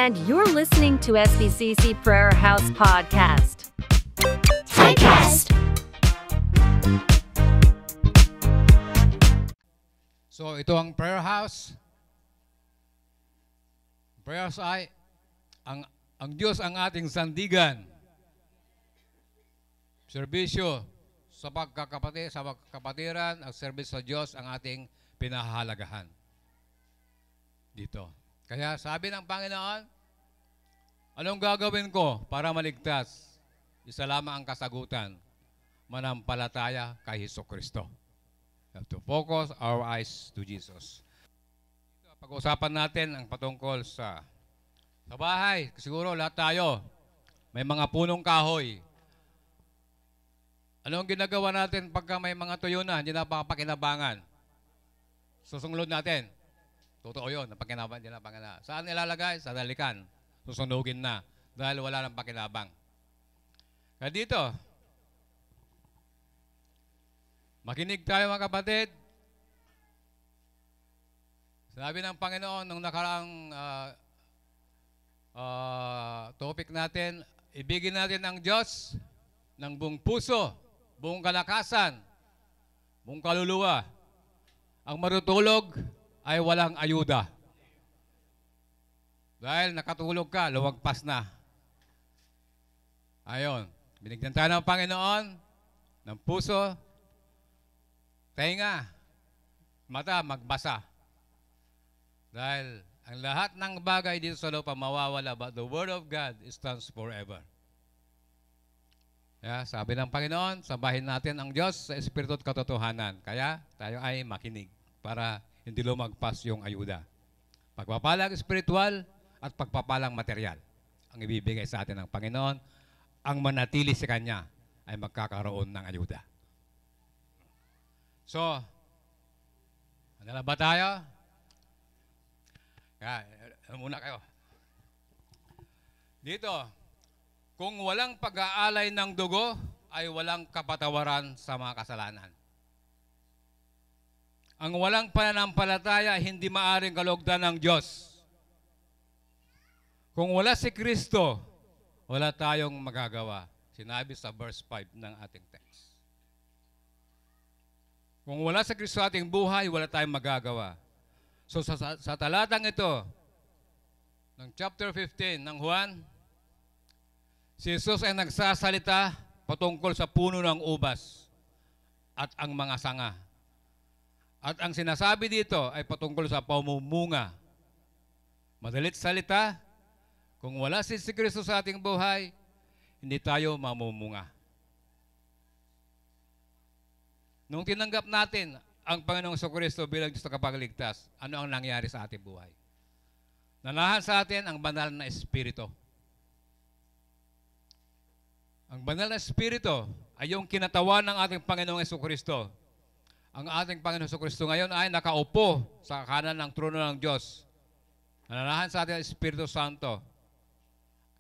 and you're listening to SBCC Prayer House Podcast. Typecast. So ito ang prayer house. Prayer house ay ang Diyos ang ating sandigan. Serbisyo sa pagkakapatiran, ang service sa Diyos ang ating pinahahalagahan. Dito. Kaya sabi ng Panginoon, anong gagawin ko para maligtas? Isa lamang ang kasagutan, manampalataya kay Hesukristo. We have to focus our eyes to Jesus. Pag-uusapan natin ang patungkol sa bahay. Siguro lahat tayo may mga punong kahoy. Anong ginagawa natin pagka may mga tuyo na, hindi na pakinabangan? Susunglod natin. Totoo yun, napakinabangan, hindi na pakinabangan. Saan nilalagay? Sa dalikan. Susunugin na dahil wala nang pakinabang. Kaya dito, makinig tayo mga kapatid. Sabi ng Panginoon nung nakaraang topic natin, ibigin natin ang Diyos ng buong puso, buong kalakasan, buong kaluluwa. Ang marutulog ay walang ayuda. Dahil nakatulog ka, luwagpas na. Ayon, binigyan tayo ng Panginoon ng puso, tenga, mata, magbasa. Dahil ang lahat ng bagay dito sa lupa mawawala, but the Word of God stands forever. Kaya sabi ng Panginoon, sambahin natin ang Diyos sa Espiritu at katotohanan. Kaya tayo ay makinig para hindi lumagpas yung ayuda. Pagpapalang espiritual at pagpapalang material ang ibibigay sa atin ng Panginoon. Ang manatili sa Kanya ay magkakaroon ng ayuda. So, ano na ba tayo? Muna kayo. Dito, kung walang pag-aalay ng dugo, ay walang kapatawaran sa mga kasalanan. Ang walang pananampalataya, hindi maaring kalugdan ng Diyos. Kung wala si Kristo, wala tayong magagawa. Sinabi sa verse 5 ng ating text. Kung wala sa Kristo ating buhay, wala tayong magagawa. So sa talatang ito, ng chapter 15 ng Juan, si Jesus ay nagsasalita patungkol sa puno ng ubas at ang mga sanga. At ang sinasabi dito ay patungkol sa pamumunga. Madalit salita, kung wala si Kristo sa ating buhay, hindi tayo mamumunga. Nung tinanggap natin ang Panginoong Kristo bilang Diyos na kapagligtas, ano ang nangyari sa ating buhay? Nanahan sa atin ang banal na Espiritu. Ang banal na Espiritu ay yung kinatawan ng ating Panginoong Kristo. Ang ating Panginoong Kristo ngayon ay nakaupo sa kanan ng trono ng Diyos. Nanahan sa atin ang Espiritu Santo.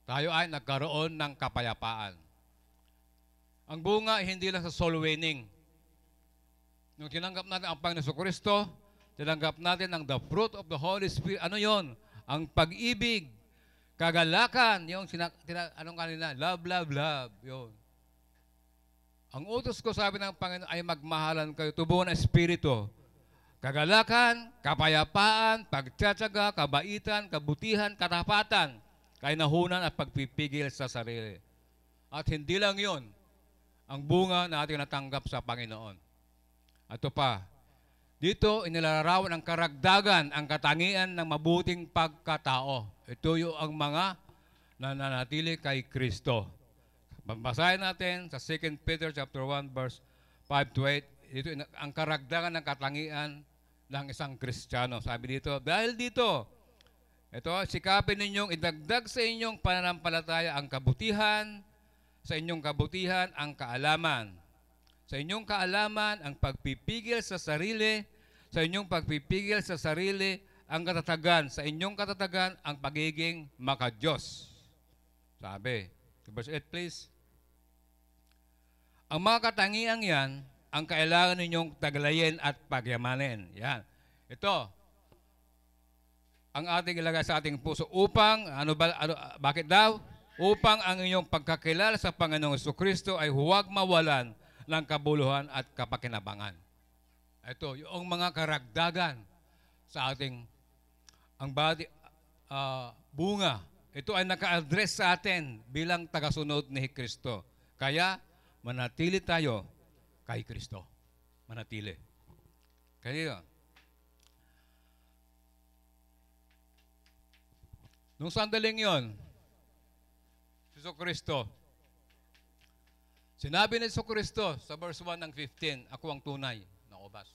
Tayo ay nagkaroon ng kapayapaan. Ang bunga ay hindi lang sa soul winning. Nung tinanggap natin ang Panginoong Kristo, tinanggap natin ang the fruit of the Holy Spirit. Ano yon? Ang pag-ibig, kagalakan, yung anong kanina? Love, love, love. Yun. Ang utos ko, sabi ng Panginoon, ay magmahalan kayo, tubuhan ng Espiritu. Kagalakan, kapayapaan, pagtsatsaga, kabaitan, kabutihan, katapatan, kainahunan at pagpipigil sa sarili. At hindi lang yon ang bunga na ating natanggap sa Panginoon. Ito pa, dito inilalarawan ang karagdagan, ang katangian ng mabuting pagkatao. Ito yung ang mga nananatili kay Kristo. Babasahin natin sa 2 Peter chapter 1 verse 5 to 8. Dito ang karagdagan ng katangian ng isang Kristiyano. Sabi dito, dahil dito, ito, sikapin ninyong idagdag sa inyong pananampalataya ang kabutihan, sa inyong kabutihan ang kaalaman. Sa inyong kaalaman, ang pagpipigil sa sarili, sa inyong pagpipigil sa sarili, ang katatagan, sa inyong katatagan, ang pagiging makadiyos. Sabi, verse 8 please. Ang mga katangiang yan, ang kailangan ninyong taglayin at pagyamanin. Yan. Ito, ang ating ilagay sa ating puso upang, bakit daw? Upang ang inyong pagkakilala sa Panginoong Jesucristo ay huwag mawalan ng kabuluhan at kapakinabangan. Ito, yung mga karagdagan sa ating bunga. Ito ay naka-address sa atin bilang tagasunod ni Kristo. Kaya, manatili tayo kay Kristo. Manatili. Kaya, nung sandaling yon, si Kristo, sinabi ni Kristo sa verse 1 ng 15, ako ang tunay na ubas.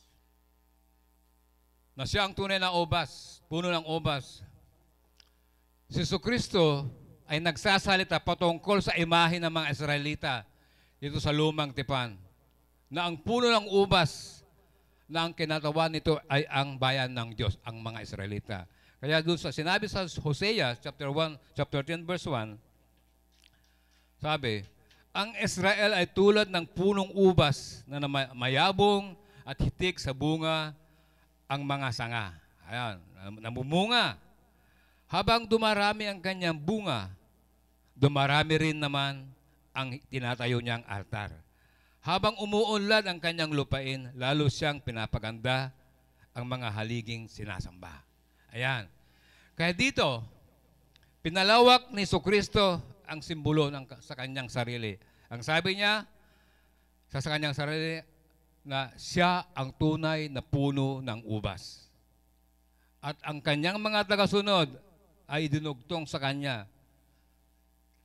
Na siya ang tunay na ubas, puno ng ubas. Si Kristo ay nagsasalita patungkol sa imahe ng mga Israelita dito sa lumang tipan, na ang puno ng ubas na ang kinatawan nito ay ang bayan ng Diyos, ang mga Israelita. Kaya doon sa sinabi sa Hosea chapter 10 verse 1, sabi, ang Israel ay tulad ng punong ubas na mayabong at hitik sa bunga ang mga sanga. Ayan, namumunga. Habang dumarami ang kanyang bunga, dumarami rin naman ang tinatayo niyang altar. Habang umuunlad ang kanyang lupain, lalo siyang pinapaganda ang mga haliging sinasamba. Ayan. Kaya dito, pinalawak ni Jesucristo ang simbolo sa kanyang sarili. Ang sabi niya sa kanyang sarili na siya ang tunay na puno ng ubas. At ang kanyang mga tagasunod ay dinugtong sa kanya,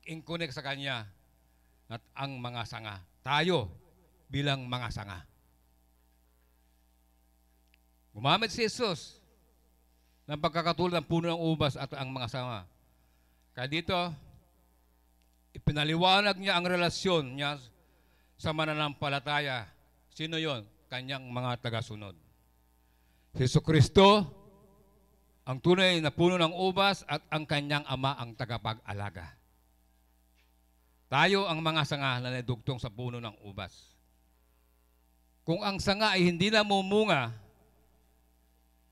inkunik sa kanya, at ang mga sanga. Tayo bilang mga sanga. Gumamit si Jesus ng pagkakatulad ng puno ng ubas at ang mga sanga. Kaya dito, ipinaliwanag niya ang relasyon niya sa mananampalataya. Sino yon? Kanyang mga tagasunod. Si Jesucristo, ang tunay na puno ng ubas at ang kanyang ama ang tagapag-alaga. Tayo ang mga sanga na nadugtong sa puno ng ubas. Kung ang sanga ay hindi namumunga,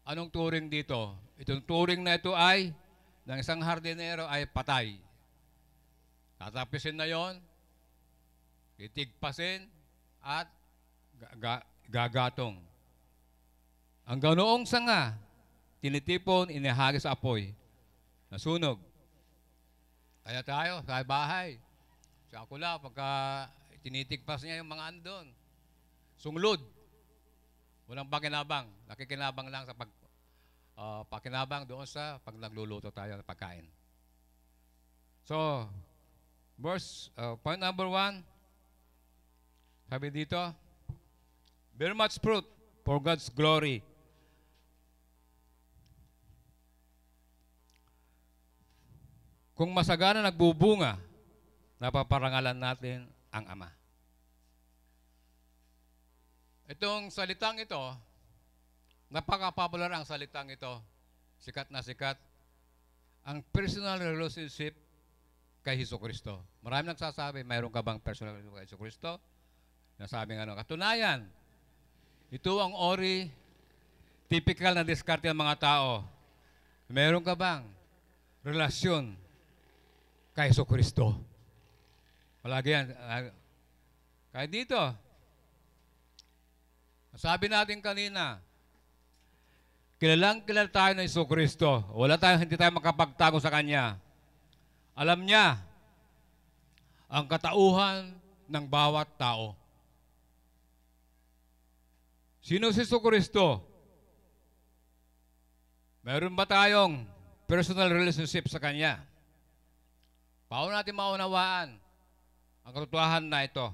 anong turing dito? Itong turing na ito ay, ng isang hardinero ay patay. Tatapisin na yon, titigpasin, at gagatong. Ang ganoong sanga, tinitipon, inihagi sa apoy, nasunog. Kaya tayo, sa bahay, sa akula, pagka tinitigpas niya yung mga andon, sunglod. Walang pakinabang. Nakikinabang lang sa pakinabang doon sa pag nagluluto tayo ng pagkain. So, point number 1, sabi dito, bear much fruit for God's glory. Kung masagana nagbubunga, napaparangalan natin ang Ama. Itong salitang ito, napaka-popular ang salitang ito. Sikat na sikat. Ang personal relationship kay Jesucristo. Marami nagsasabi, mayroon ka bang personal relationship kay Jesucristo? Nasabi nga, katunayan, ito ang typical na diskarte ng mga tao. Mayroon ka bang relasyon kay Jesucristo? Palagi yan. Kaya dito, sabi natin kanina, kilala tayo ng Jesucristo. Hindi tayo makapagtago sa Kanya. Alam niya ang katauhan ng bawat tao. Sino si Jesucristo? Meron ba tayong personal relationship sa Kanya? Paano natin maunawaan ang katotohanan na ito?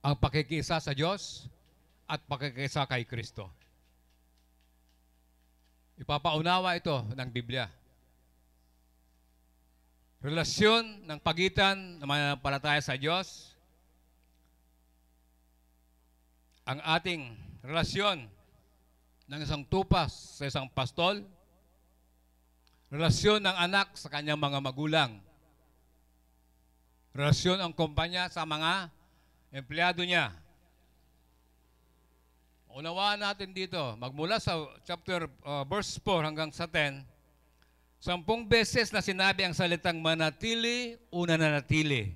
Ang pakikisa sa Diyos at pakikisa kay Kristo. Ipapaunawa ito ng Biblia. Relasyon ng pagitan ng mananampalataya sa Diyos, ang ating relasyon ng isang tupas sa isang pastol, relasyon ng anak sa kanyang mga magulang, relasyon ng kumpanya sa mga empleyado niya, Unawaan natin dito, magmula sa verse 4 hanggang sa 10, 10 beses na sinabi ang salitang manatili, una na natili.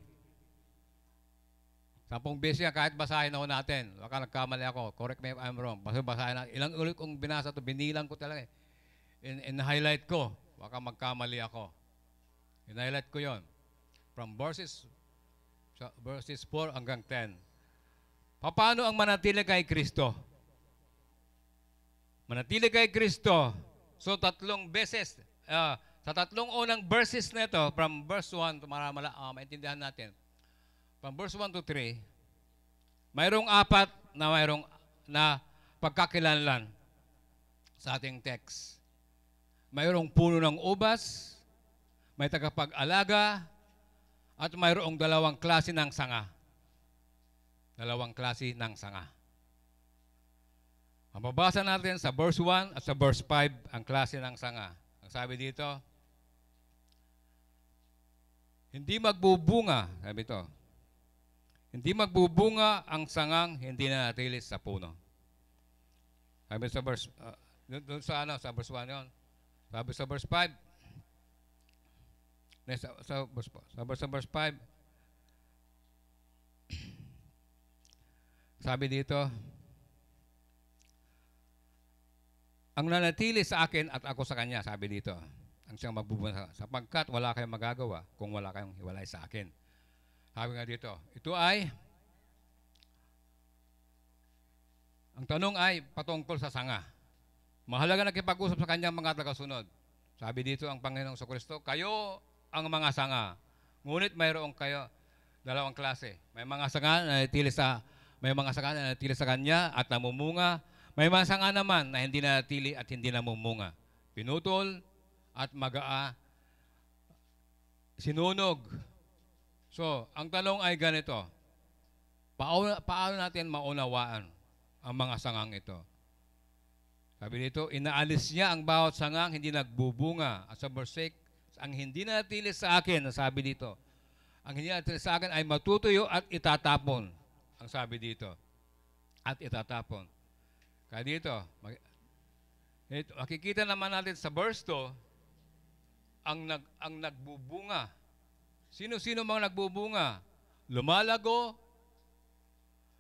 10 beses yan, kahit basahin ako natin. Baka nagkamali ako, correct me if I'm wrong. Basahin natin. Ilang ulit kong binasa ito, binilang ko talaga. In-highlight ko, baka magkamali ako. In-highlight ko yon from verses 4 hanggang 10. Paano ang manatili kay Kristo? Manatili kay Kristo. So, 3 beses. Sa 3 unang verses na ito, from verse 1, maintindihan natin. From verse 1 to 3, mayroong 4 na pagkakilanlan sa ating text. Mayroong puno ng ubas, may tagapag-alaga, at mayroong 2 klase ng sanga. 2 klase ng sanga. Mababasa natin sa verse 1 at sa verse 5 ang klase ng sanga. Ang sabi dito, hindi magbubunga, sabi ito, hindi magbubunga ang sangang hindi nanatili sa puno. Sabi sa verse, sa verse 1 yun. Sabi sa verse 5, sa verse 5, sabi dito, ang nanatili sa akin at ako sa kanya, sabi dito, ang siyang magbubunga sapagkat wala kayong magagawa kung wala kayong hiwalay sa akin. Sabi nga dito, ito ay, ang tanong ay patungkol sa sanga. Mahalaga nakipag-usap sa kanyang mga tagasunod. Sabi dito ang Panginoong Kristo, kayo ang mga sanga. Ngunit mayroong kayo 2 klase. May mga sanga na natili sa kanya at namumunga. May mga sanga naman na hindi natili at hindi namumunga. Pinutol at magaa, sinunog. So, ang tanong ay ganito, paano natin maunawaan ang mga sangang ito? Sabi dito, inaalis niya ang bawat sangang hindi nagbubunga. At sa verse 6, ang hindi natili sa akin, sabi dito, ang hindi natili sa akin ay matutuyo at itatapon. Ang sabi dito, at itatapon. Kaya dito, makikita naman natin sa verse 2, ang nagbubunga. Sino-sino mga nagbubunga? Lumalago,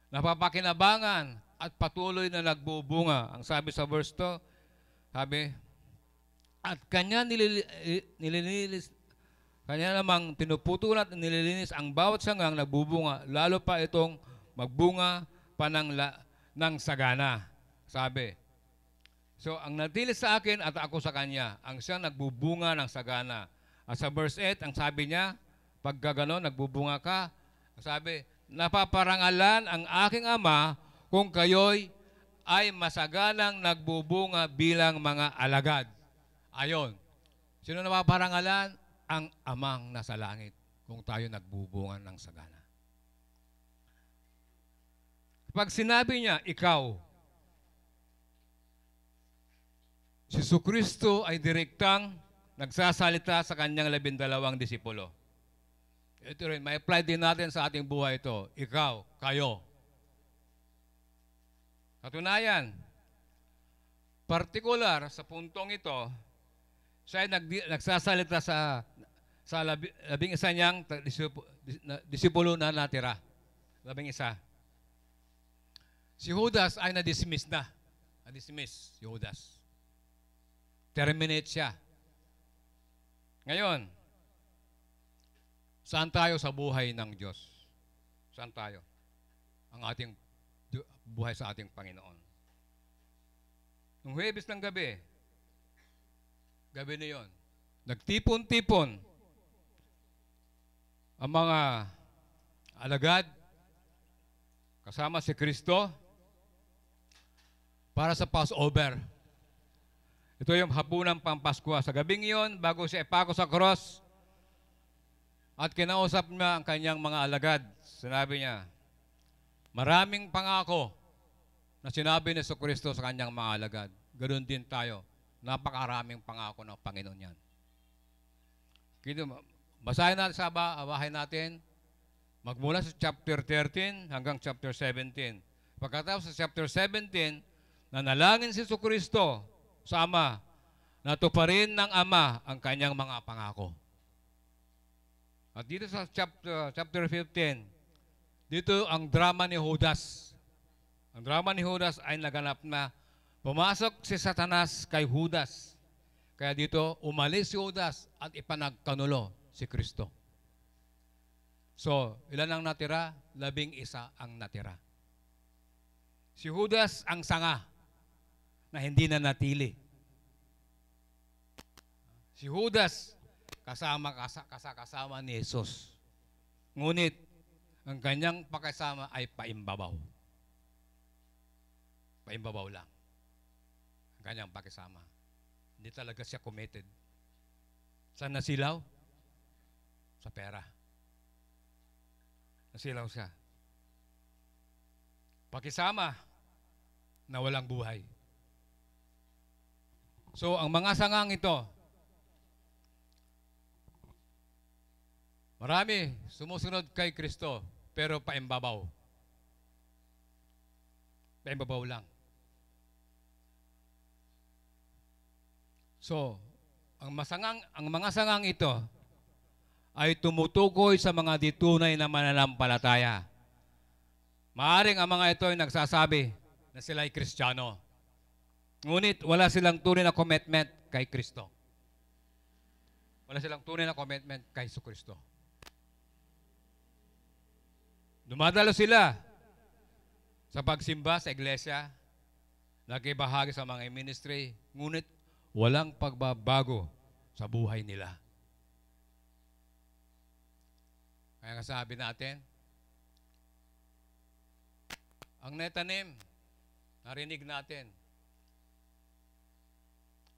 napapakinabangan, at patuloy na nagbubunga. Ang sabi sa verse 2, sabi, at kanya nililinis, kanya namang pinuputulan at nililinis ang bawat sangang nagbubunga, lalo pa itong magbunga pa ng sagana. Sabi. So, ang natili sa akin at ako sa kanya, ang siyang nagbubunga ng sagana. At sa verse 8, ang sabi niya, pag gano'n, nagbubunga ka, sabi, napaparangalan ang aking ama kung kayo'y ay masaganang nagbubunga bilang mga alagad. Ayon. Sino napaparangalan? Ang amang nasa langit kung tayo nagbubunga ng sagana. Pag sinabi niya, ikaw, si Jesucristo ay direktang nagsasalita sa kanyang 12 disipulo. Ito rin, may apply din natin sa ating buhay ito. Ikaw, kayo. Katunayan, partikular sa puntong ito, siya ay nagsasalita sa 11 niyang disipulo na natira. 11. Si Judas ay na-dismiss na. Na-dismiss si Judas. Terminate siya. Ngayon, saan tayo sa buhay ng Diyos? Saan tayo? Ang ating buhay sa ating Panginoon. Nung Huwebes ng gabi na yon, nagtipon-tipon ang mga alagad kasama si Kristo para sa Passover. Ito yung hapunang Pampasko. Sa gabing iyon, bago siya ipako sa cross, at kinausap niya ang kanyang mga alagad, sinabi niya, maraming pangako na sinabi ni Jesucristo sa kanyang mga alagad. Ganoon din tayo. Napakaraming pangako ng Panginoon yan. Basahin natin sa bahay natin, magmula sa chapter 13 hanggang chapter 17. Pagkatapos sa chapter 17, nanalangin si Jesucristo sa Ama, natuparin ng Ama ang kanyang mga pangako. At dito sa chapter 15, dito ang drama ni Judas. Ang drama ni Judas ay naganap na pumasok si Satanas kay Judas. Kaya dito, umalis si Judas at ipanagkanulo si Kristo. So, ilan ang natira? 11 ang natira. Si Judas ang sanga na hindi na natili. Si Judas kasama ni Jesus. Ngunit, ang kanyang pakasama ay paimbabaw. Paimbabaw lang. Ang kanyang pakisama. Hindi talaga siya committed. Saan nasilaw? Sa pera. Nasilaw siya. Pakisama na walang buhay. So, ang mga sangang ito, marami sumusunod kay Kristo, pero paimbabaw. Paimbabaw lang. So, ang mga sangang ito ay tumutukoy sa mga ditunay na mananampalataya. Maaring ang mga ito ay nagsasabi na sila ay Kristiyano. Ngunit wala silang tunay na commitment kay Kristo. Wala silang tunay na commitment kay Jesucristo. Dumadalo sila sa pagsimba sa iglesia, nakibahagi sa mga ministry, ngunit walang pagbabago sa buhay nila. Kaya sabi natin, ang netanim, narinig natin,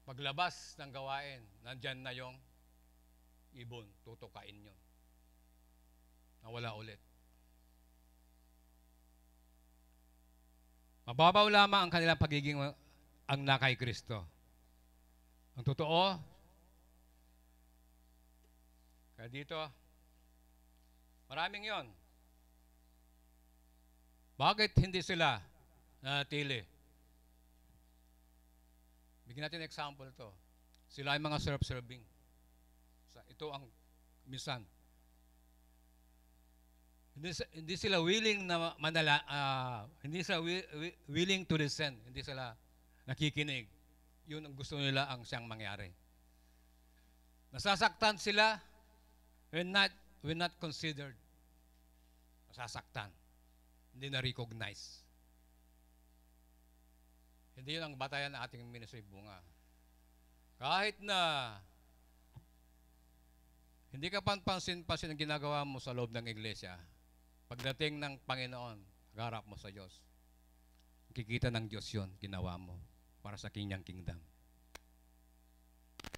paglabas ng gawain, nandyan na yung ibon, tutukain yun. Nawala ulit. Mababaw lamang ang kanilang pagiging ang nakay Kristo. Ang totoo, kaya dito, maraming yon. Bakit hindi sila nanatili? Bigyan natin example to. Sila ay mga self-serving. Ito ang minsan. Hindi sila willing na hindi sila willing to listen. Hindi sila nakikinig. Yun ang gusto nila ang siyang mangyari. Nasasaktan sila when not considered. Nasasaktan. Hindi na-recognize. Hindi yun ang batayan ng ating ministry bunga. Kahit na hindi ka panpansin-pansin ang ginagawa mo sa loob ng iglesia, pagdating ng Panginoon, harap mo sa Diyos. Kikita ng Diyos yun, ginawa mo para sa Kanyang kingdom.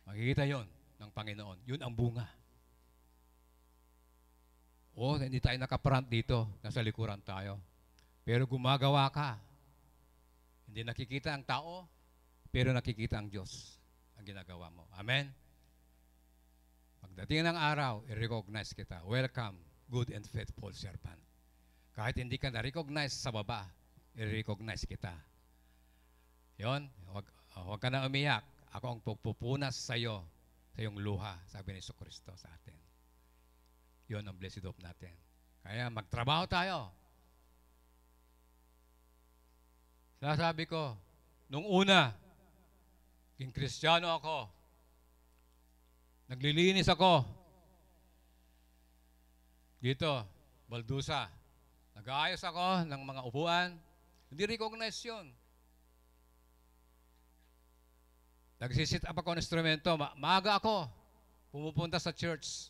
Makikita yon ng Panginoon. Yun ang bunga. O, hindi tayo nakaprant dito. Nasa likuran tayo. Pero gumagawa ka. Hindi nakikita ang tao, pero nakikita ang Diyos ang ginagawa mo. Amen? Pagdating ng araw, i-recognize kita. Welcome, good and faithful servant. Kahit hindi ka na-recognize sa baba, i-recognize kita. Yon, huwag ka na umiyak. Ako ang pupunas sa iyo, sa iyong luha, sabi ni Jesucristo sa atin. Yon ang blessed hope natin. Kaya magtrabaho tayo. Sabi ko, nung una, king Kristiyano ako, naglilinis ako. Dito, Baldusa. Nag-aayos ako ng mga upuan. Hindi recognize yun. Nag-sit up ako ng instrumento. Maaga ako. Pumupunta sa church.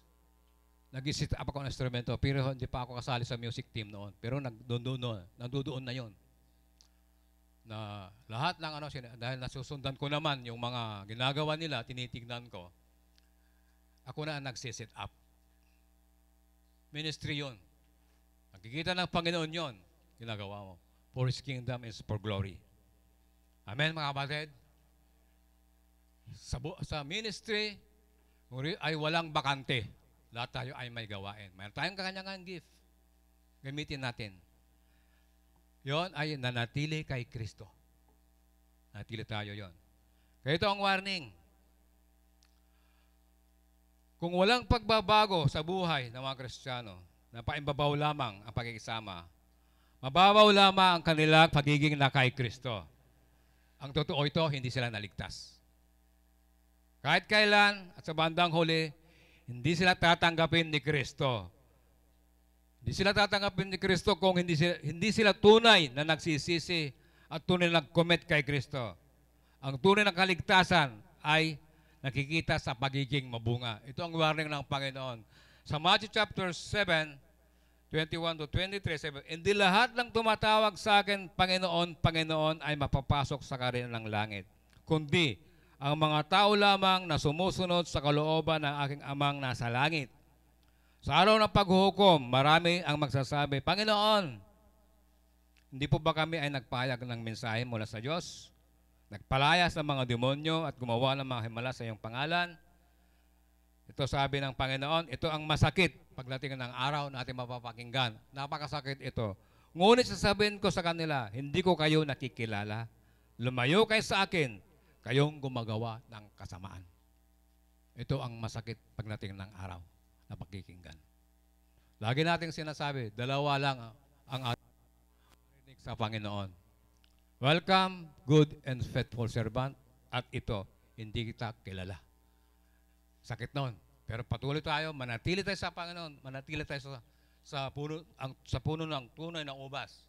Nag-sit up ako ng instrumento. Pero hindi pa ako kasali sa music team noon. Pero nandoon na yun. Na lahat ng dahil nasusundan ko naman yung mga ginagawa nila, tinitignan ko. Ako na ang nagsisit up. Ministry yun. Nakikita ng Panginoon yun. Ginagawa mo. For His kingdom is for glory. Amen, mga kapatid? Sa ministry, ay walang bakante. Lahat tayo ay may gawain. Mayroon tayong kakanyangan gift. Gamitin natin. Yon ay nanatili kay Kristo. Nanatili tayo yon. Kaya ito ang warning. Kung walang pagbabago sa buhay ng mga Kristiyano, na paimbabaw lamang ang pagkikisama, mababaw lamang ang kanilang pagiging na kay Kristo. Ang totoo ito, hindi sila naligtas. Kahit kailan at sa bandang huli, hindi sila tatanggapin ni Kristo. Hindi sila tatanggapin ni Kristo kung hindi sila tunay na nagsisisi at tunay na nag-commit kay Kristo. Ang tunay na kaligtasan ay nakikita sa pagiging mabunga. Ito ang warning ng Panginoon. Sa Matthew chapter 7, 21 to 23, sabi, hindi lahat ng tumatawag sa akin, Panginoon, Panginoon, ay mapapasok sa karina ng langit. Kundi, ang mga tao lamang na sumusunod sa kalooban ng aking amang nasa langit. Sa araw ng paghuhukom, marami ang magsasabi, Panginoon, hindi po ba kami ay nagpahayag ng mensahe mula sa Diyos? Nagpalayas ng mga demonyo at gumawa ng mga himala sa iyong pangalan? Ito sabi ng Panginoon, ito ang masakit pagdating ng araw na ating mapapakinggan. Napakasakit ito. Ngunit sasabihin ko sa kanila, hindi ko kayo nakikilala. Lumayo kayo sa akin, kayong gumagawa ng kasamaan. Ito ang masakit pagdating ng araw na pakikinggan. Lagi nating sinasabi, dalawa lang ang ating rinig sa Panginoon. Welcome, good and faithful servant. At ito, hindi kita kilala. Sakit noon. Pero patuloy tayo, manatili tayo sa Panginoon, manatili tayo sa puno ng tunay na ubas.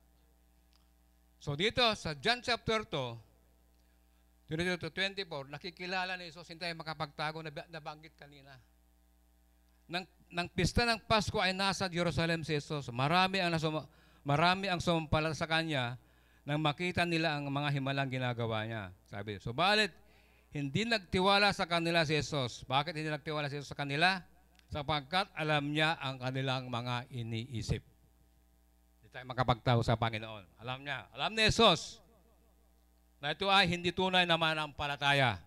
So dito, sa John chapter 2, 22 to 24, nakikilala ni Jesus, hindi tayo makapagtago, nabanggit kanina. Nang pista ng Pasko ay nasa Jerusalem si Jesus. Marami ang sumampala sa Kanya nang makita nila ang mga himalang ginagawa niya. Sabi, subalit, hindi nagtiwala sa kanila si Jesus. Bakit hindi nagtiwala si Jesus sa kanila? Sapagkat alam niya ang kanilang mga iniisip. Hindi tayo makapagtago sa Panginoon. Alam niya. Alam ni Jesus na ito ay hindi tunay na mananampalataya.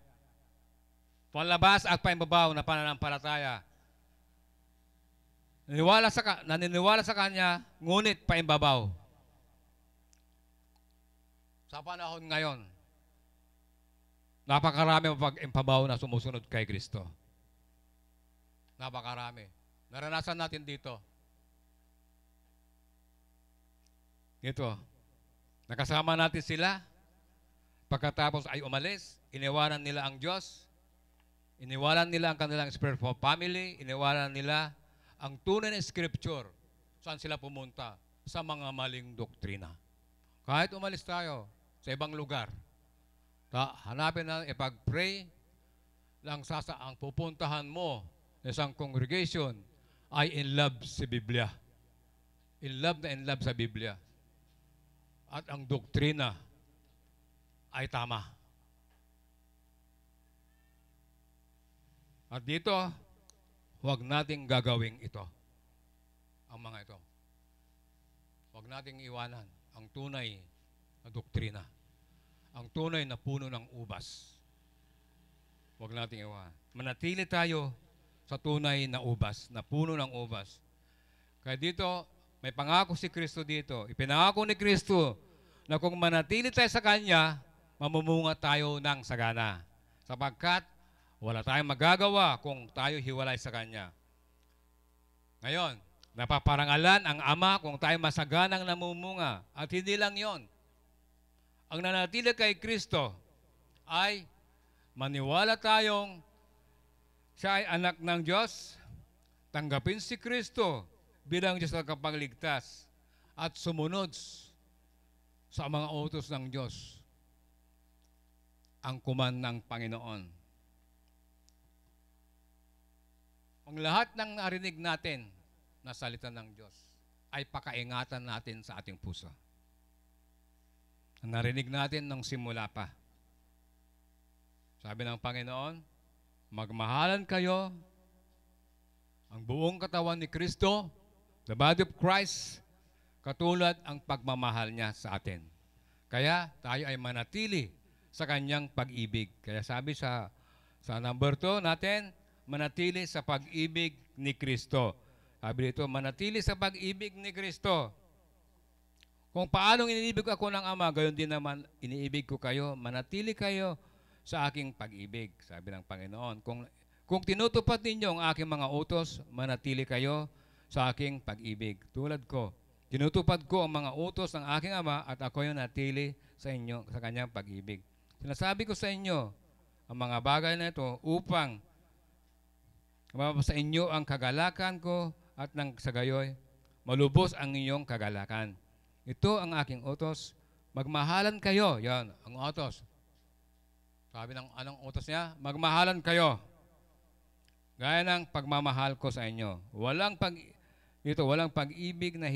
Panlabas at paimbabaw na pananampalataya. Naniniwala sa Kanya, ngunit paimbabaw. Sa panahon ngayon, napakarami mapag-impabaw na sumusunod kay Kristo. Napakarami. Naranasan natin dito. Ito. Nakasama natin sila. Pagkatapos ay umalis, iniwanan nila ang Diyos. Iniwanan nila ang kanilang spiritual family. Iniwanan nila ang tunay na scripture. Saan sila pumunta? Sa mga maling doktrina. Kahit umalis tayo sa ibang lugar, hanapin na ipag-pray lang ang pupuntahan mo sa isang congregation ay in love sa Biblia. In love sa Biblia. At ang doktrina ay tama. At dito, huwag nating gagawing ito. Ang mga ito. Huwag nating iwanan ang tunay na doktrina. Ang tunay na puno ng ubas. Huwag nating iwanan. Manatili tayo sa tunay na ubas, na puno ng ubas. Kaya dito, may pangako si Kristo dito. Ipinangako ni Kristo na kung manatili tayo sa Kanya, mamumunga tayo ng sagana. Sapagkat wala tayong magagawa kung tayo hiwalay sa Kanya. Ngayon, napaparangalan ang Ama kung tayo masaganang namumunga. At hindi lang yon. Ang nanatili kay Kristo ay maniwala tayong siya ay anak ng Diyos, tanggapin si Kristo bilang Diyos na kapagligtas at sumunod sa mga utos ng Diyos, ang kuman ng Panginoon. Ang lahat ng narinig natin na salita ng Diyos ay pakaingatan natin sa ating puso. Ang narinig natin nung simula pa. Sabi ng Panginoon, magmahalan kayo, ang buong katawan ni Kristo, the body of Christ, katulad ang pagmamahal niya sa atin. Kaya tayo ay manatili sa kanyang pag-ibig. Kaya sabi sa number 2 natin, manatili sa pag-ibig ni Kristo. Sabi dito, manatili sa pag-ibig ni Kristo. Kung paanong iniibig ako ng Ama, gayon din naman iniibig ko kayo, manatili kayo sa aking pag-ibig, sabi ng Panginoon. Kung tinutupad ninyo ang aking mga utos, manatili kayo sa aking pag-ibig. Tulad ko, tinutupad ko ang mga utos ng aking Ama at ako yung natili sa inyo sa kanyang pag-ibig. Sinasabi ko sa inyo ang mga bagay na ito upang sa inyo ang kagalakan ko at nang sa gayoy, malubos ang inyong kagalakan. Ito ang aking utos. Magmahalan kayo. Yan, ang utos. Sabi ng anong utos niya? Magmahalan kayo. Gaya ng pagmamahal ko sa inyo. Walang pag-ibig na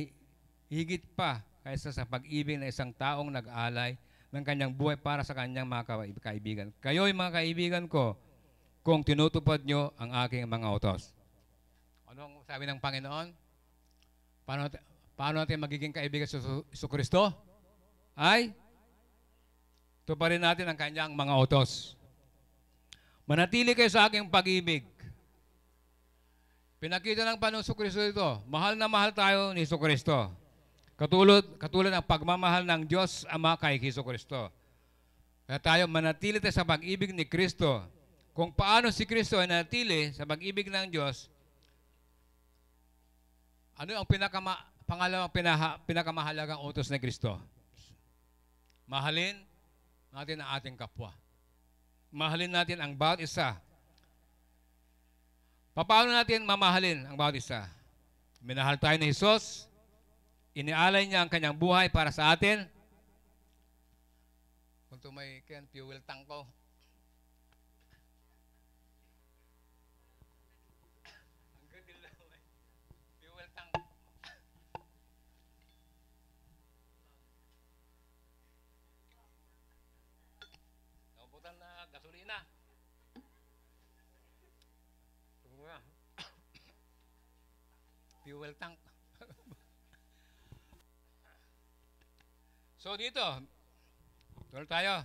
higit pa kaysa sa pag-ibig na isang taong nag-alay ng kanyang buhay para sa kanyang mga kaibigan. Kayo'y mga kaibigan ko kung tinutupad nyo ang aking mga utos. Anong sabi ng Panginoon? Paano natin magiging kaibigan sa Jesucristo? Ay, tuparin natin ang kanyang mga utos. Manatili kayo sa aking pag-ibig. Pinakita ng Panginoon Jesucristo ito. Mahal na mahal tayo ni Jesucristo. Katulad ng pagmamahal ng Diyos Ama kay Jesucristo. Kaya tayo manatili tayo sa pag-ibig ni Kristo. Kung paano si Kristo ay nanatili sa pag-ibig ng Diyos, ano ang pinakamahalagang utos ni Kristo? Mahalin natin ang ating kapwa. Mahalin natin ang bawat isa. Paano natin mamahalin ang bawat isa? Minahal tayo ni Jesus. Inialay niya ang kanyang buhay para sa atin. Kung may fuel tank ko. Fuel tank. Naubutan na gasolina. Fuel tank. So dito, tuloy tayo.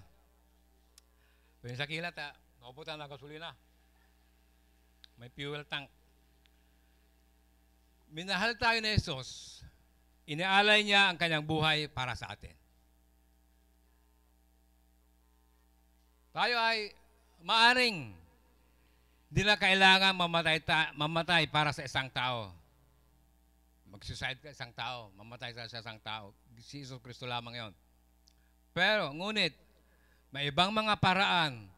Pwede sa kilat, naubutan na gasolina. May fuel tank. Minahal tayo ni Jesus. Inialay niya ang kanyang buhay para sa atin. Tayo ay maaring hindi na kailangan mamatay para sa isang tao. Mag-suicide ka isang tao, mamatay sa isang tao. Si Jesus Kristo lamang yon. Pero, ngunit, may ibang mga paraan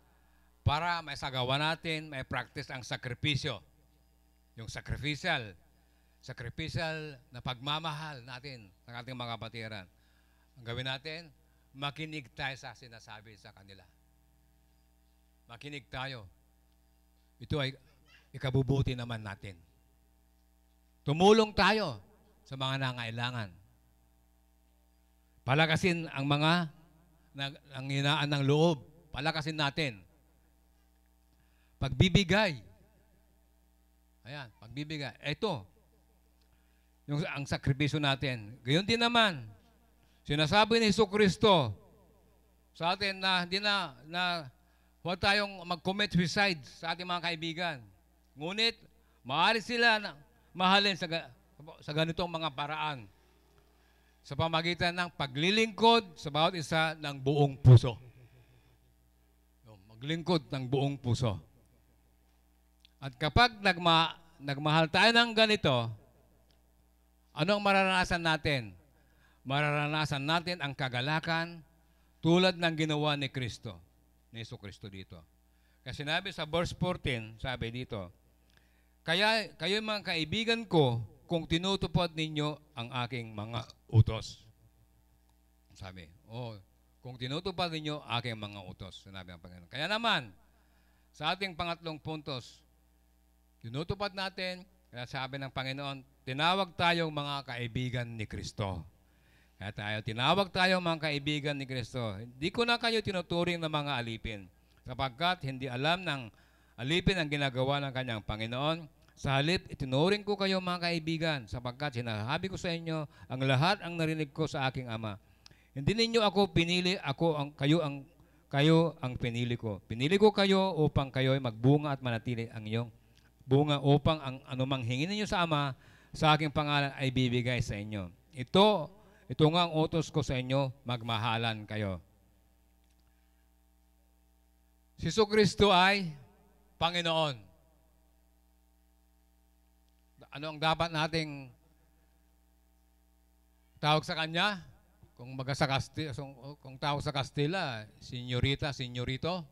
para maisagawa natin, may practice ang sakripisyo. Yung sacrificial na pagmamahal natin ng ating mga kapatiran. Ang gawin natin, makinig tayo sa sinasabi sa kanila. Makinig tayo. Ito ay ikabubuti naman natin. Tumulong tayo sa mga nangailangan. Palakasin ang mga nanginaan ng loob. Palakasin natin. Pagbibigay. Ayan, pagbibigay. Ito, ang sakripisyo natin. Gayon din naman, sinasabi ni Jesucristo sa atin na hindi na huwag tayong mag-commit suicide sa ating mga kaibigan. Ngunit, maaari sila na mahalin sa ganitong mga paraan sa pamagitan ng paglilingkod sa bawat isa ng buong puso. Maglingkod ng buong puso. At kapag nagmahal tayo ng ganito, anong mararanasan natin? Mararanasan natin ang kagalakan tulad ng ginawa ni Kristo, ni Jesucristo dito. Kasi sinabi sa verse 14, sabi dito, kaya kayo mga kaibigan ko, kung tinutupad ninyo ang aking mga utos. Sabi, kung tinutupad ninyo aking mga utos, sinabi ng Panginoon. Kaya naman, sa ating pangatlong puntos, tinutupad natin, kaya sabi ng Panginoon, tinawag tayong mga kaibigan ni Kristo. Kaya tinawag tayong mga kaibigan ni Kristo. Hindi ko na kayo tinuturing na mga alipin, sapagkat hindi alam ng alipin ang ginagawa ng kanyang Panginoon. Sa halip, itinuring ko kayo mga kaibigan, sapagkat sinasabi ko sa inyo ang lahat ang narinig ko sa aking Ama. Hindi ninyo ako pinili, kayo ang pinili ko. Pinili ko kayo upang kayo ay magbunga at manatili ang iyong bunga upang ang anumang hingin ninyo sa Ama sa aking pangalan ay bibigay sa inyo. Ito ito nga ang utos ko sa inyo, magmahalan kayo. Si Jesucristo ay Panginoon. Ano ang dapat nating tawag sa Kanya? Kung tawag sa Kastila, senyorita, senyorito.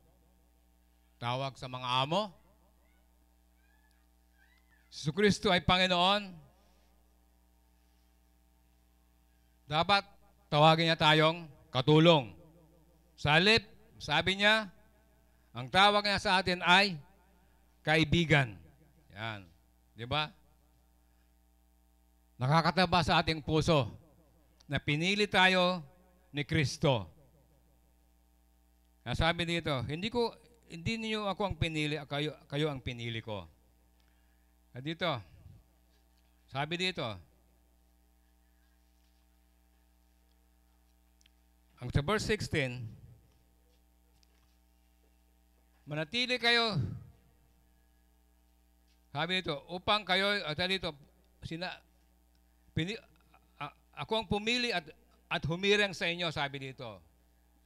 Tawag sa mga amo. Si Jesucristo ay Panginoon. Dapat tawagin niya tayong katulong. Sa halip, sabi niya, ang tawag niya sa atin ay kaibigan. Yan. Di ba? Nakakataba sa ating puso na pinili tayo ni Kristo. Sabi dito, hindi niyo ako ang pinili, kayo ang pinili ko. Dito, sabi dito, ang sa verse 16, manatili kayo, sabi dito, upang kayo, ako ang pumili at humirang sa inyo, sabi dito,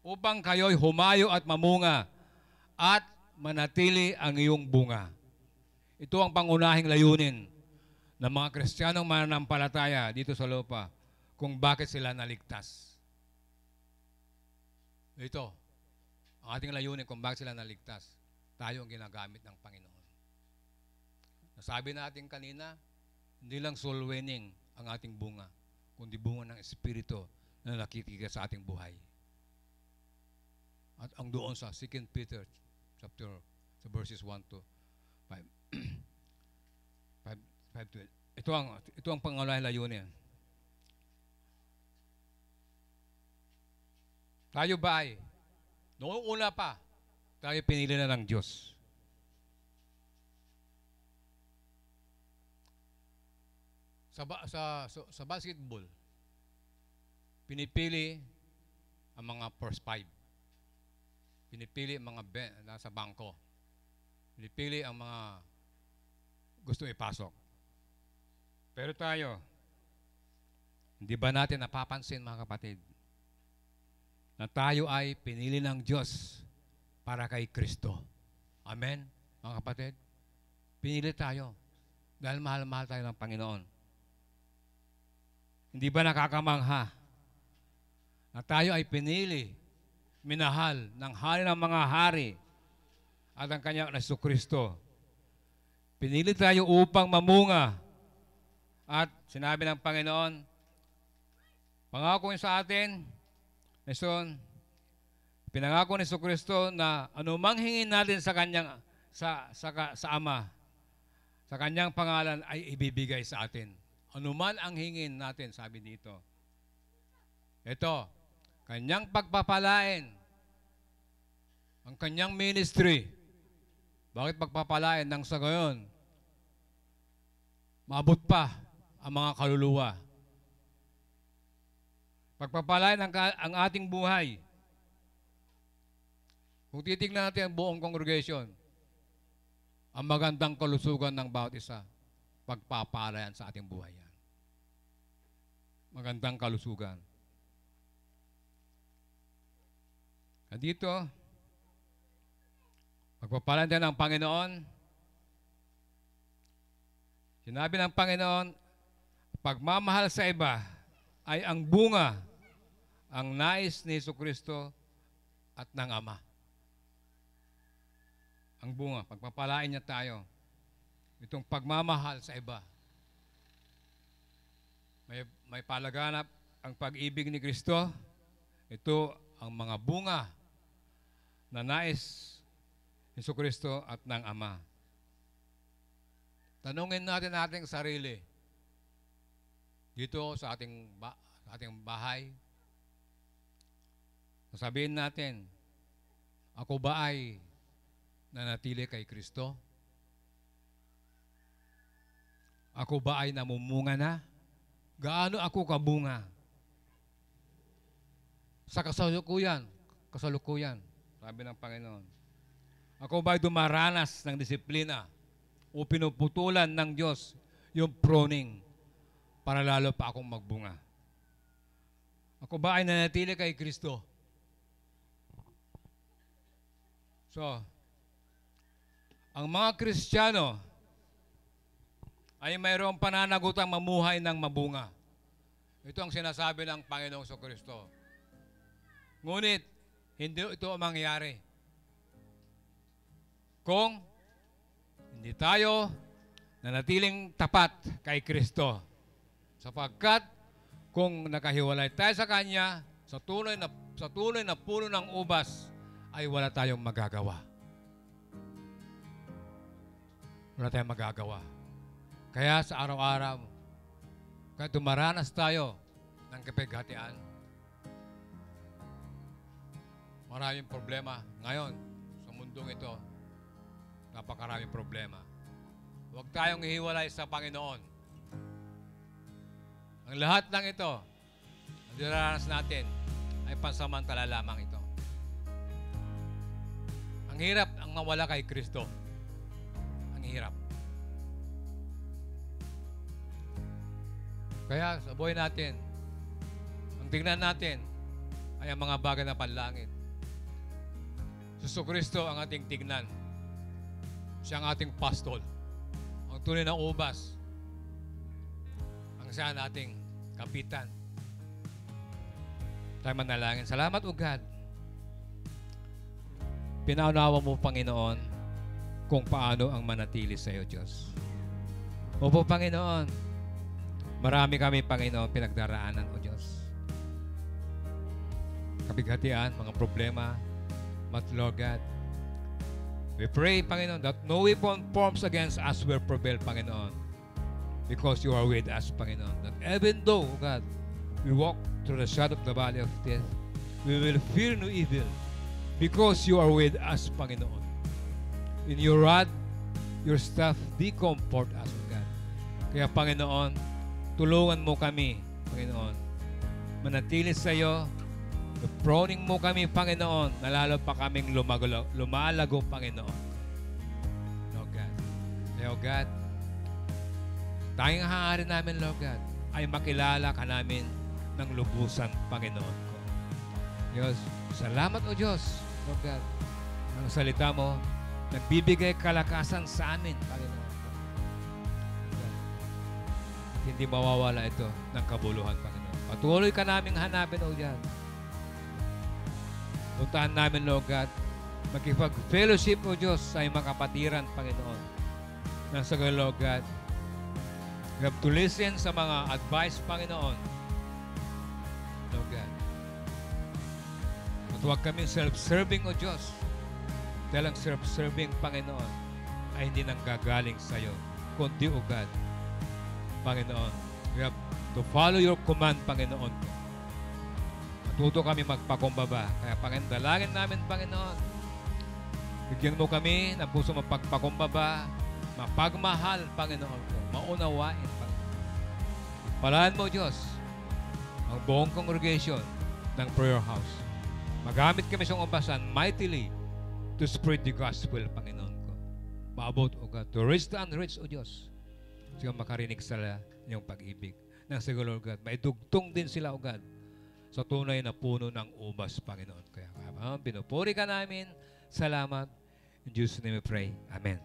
upang kayo'y humayo at mamunga at manatili ang iyong bunga. Ito ang pangunahing layunin ng mga Kristiyanong mananampalataya dito sa lupa kung bakit sila naligtas. Ito, ang ating layunin kung bakit sila naligtas. Tayo ang ginagamit ng Panginoon. Nasabi natin kanina, hindi lang soul winning ang ating bunga, kundi bunga ng Espiritu na nakikita sa ating buhay. At ang doon sa 2 Peter chapter, sa verses 1 to 5. 5 to 8. Ito ang pangunahing layunin. Tayo ba ay, noong una pa, tayo pinili na ng Diyos. Sa basketball, pinipili ang mga first five. Pinipili ang mga nasa bangko. Pinipili ang mga gusto ipasok. Pero tayo, hindi ba natin napapansin, mga kapatid, na tayo ay pinili ng Diyos para kay Kristo. Amen, mga kapatid? Pinili tayo dahil mahal-mahal tayo ng Panginoon. Hindi ba nakakamangha na tayo ay pinili, minahal ng hari ng mga hari at ang kanyang Jesucristo. Pinili tayo upang mamunga at sinabi ng Panginoon, pangako niya sa atin, pinangako ni Jesucristo na anumang hingin natin sa kanyang sa Ama, sa kanyang pangalan ay ibibigay sa atin. Anuman ang hingin natin, sabi dito. Ito, kanyang pagpapalain, ang kanyang ministry. Bakit pagpapalain nang sa gayon? Maabot pa ang mga kaluluwa. Pagpapalain ang ating buhay. Kung titignan natin ang buong congregation, ang magandang kalusugan ng bawat isa, pagpapalayan sa ating buhay yan. Magandang kalusugan. At dito, pagpapalayan din ng Panginoon, sinabi ng Panginoon, pagmamahal sa iba ay ang bunga, ang nais ni Jesucristo at ng Ama. Ang bunga, pagpapalain niya tayo. Itong pagmamahal sa iba. May palaganap ang pag-ibig ni Kristo. Ito ang mga bunga na nais ni Jesucristo at ng Ama. Tanungin natin ating sarili. Dito sa ating bahay, sabihin natin, ako ba ay nanatili kay Kristo? Ako ba ay namumunga na? Gaano ako kabunga? Sa kasalukuyan, sabi ng Panginoon. Ako ba ay dumaranas ng disiplina o pinuputulan ng Diyos yung pruning para lalo pa akong magbunga? Ako ba ay nanatili kay Kristo? So, ang mga Kristiyano ay mayroong pananagutang mamuhay ng mabunga. Ito ang sinasabi ng Panginoong Kristo. Ngunit, hindi ito ang mangyayari kung hindi tayo nanatiling tapat kay Kristo. Sapagkat kung nakahiwalay tayo sa Kanya, sa tunay na puno ng ubas, ay wala tayong magagawa. Wala tayong magagawa. Kaya sa araw-araw, kaya dumaranas tayo ng kapighatian. Maraming problema ngayon sa mundong ito. Napakaraming problema. Huwag tayong hihiwalay sa Panginoon. Ang lahat ng ito, ang dinaranas natin, ay pansamantala lamang ito. Ang hirap ang mawala kay Kristo. Ang hirap. Kaya sa buhay natin, ang tingnan natin ay ang mga bagay na panlangit. Kristo ang ating tignan. Siya ang ating pastol. Ang tunay na ubas. Ang siya nating kapitan. Tayo manalangin. Salamat, O God. Pinaunawa mo, Panginoon, kung paano ang manatili sa iyo, Diyos. Opo, Panginoon, marami kami, Panginoon, pinagdaraanan, O Diyos. Kabighatian, mga problema, but Lord God, we pray, Panginoon, that no weapon forms against us will prevail, Panginoon, because you are with us, Panginoon. That even though, God, we walk through the shadow of the valley of death, we will fear no evil, because you are with us, Panginoon. In your rod, your staff, they comfort us, God. Kaya, Panginoon, tulungan mo kami, Panginoon, manatili sa iyo. Proning mo kami, Panginoon, na lalo pa kaming lumalago, Panginoon. Lord God. Lord God, tanging hangarin namin, Lord God, ay makilala ka namin ng lubusan, Panginoon ko. Diyos, salamat, O Diyos, Lord God. Ang salita mo, nagbibigay kalakasan sa amin, Panginoon ko. At hindi mawawala ito ng kabuluhan, Panginoon. Patuloy ka naming hanapin, O Diyos. Puntahan namin, Lord God, makipag-fellowship, O Diyos, sa iyong mga kapatiran, Panginoon. Nang sa gayon, Lord God, we have to listen sa mga advice, Panginoon. Lord God. At huwag kami self-serving, O Diyos. Dahil ang self-serving, Panginoon, ay hindi nang gagaling sa iyo, kundi, O God, Panginoon. We have to follow your command, Panginoon. Matuto kami magpakumbaba. Kaya Panginoon, dalangin namin, Panginoon. Bigyan mo kami ng puso mapagpakumbaba, mapagmahal, Panginoon ko, maunawain, Panginoon. Palaan mo, Diyos, ang buong congregation ng Prayer House. Magamit kami sa umbasan mightily to spread the gospel, Panginoon ko. Maabot, O God, to reach the unreached, O Diyos. Siya makarinig sa iyong pag-ibig. Nang siguro, O God, maidugtong din sila, O God, sa tunay na puno ng ubas, Panginoon. Kaya, pinupuri ka namin. Salamat. In Jesus' name we pray. Amen.